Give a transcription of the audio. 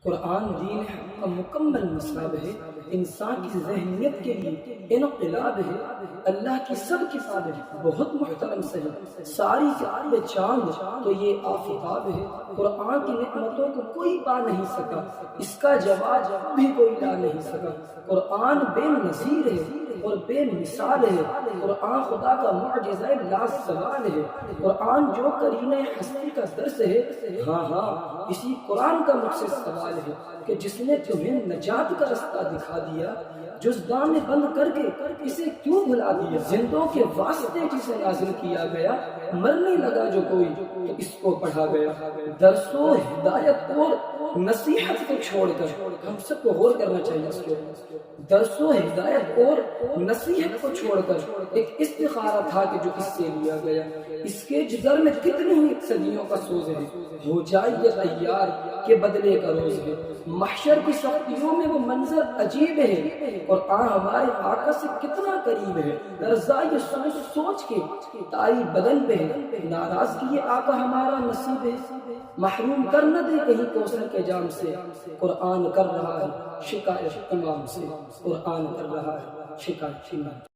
قرآن دین حق کا مکمل نصاب ہے، انسان کی ذہنیت کے لیے انقلاب ہے، اللہ کی سب کتابیں بہت محترم سے ہے، ساری کتابیں چاند تو یہ آفتاب ہے، قرآن کی نعمتوں کو کوئی پا نہیں سکا، اس کا جواب بھی کوئی لا نہیں سکا، قرآن بے نظیر ہے اور بے مثال ہے، قرآن خدا کا معجزہ لا زوال ہے، قرآن جو کرینہ ہستی کا درس ہے، ہاں ہاں اسی قرآن کا مجھ سے سوال ہے کہ جس نے تمہیں نجات کا رستہ دکھا دیا، جزدان میں بند کر کے اسے کیوں بھلا دیا؟ زندوں کے واسطے جسے نازل کیا گیا، مرنے لگا جو کوئی تو اس کو پڑھا گیا، درس و ہدایت اور نصیحت کو چھوڑ کر ہم سب کو غور کرنا چاہیے اس کو، درس و ہدایت اور نصیحت کو چھوڑ کر ایک استخارہ تھا کہ جو اس سے لیا گیا، اس کے جگر میں کتنی ہی صدیوں کا سوز ہے، ہو جائیے تیار کہ بدلے کا روز ہے، محشر کی سختیوں میں وہ منظر عجیب ہے، اور ہمارے آقا سے کتنا قریب ہے، درزا یہ سوچ سوچ کے تاری بدن پہ ہے، ناراضگی یہ آقا ہمارا نصیب ہے، محروم کر نہ دے کہیں کوثر کے جام سے، قرآن کر رہا ہے شکایت امام سے، قرآن کر رہا ہے شکایت امام سے۔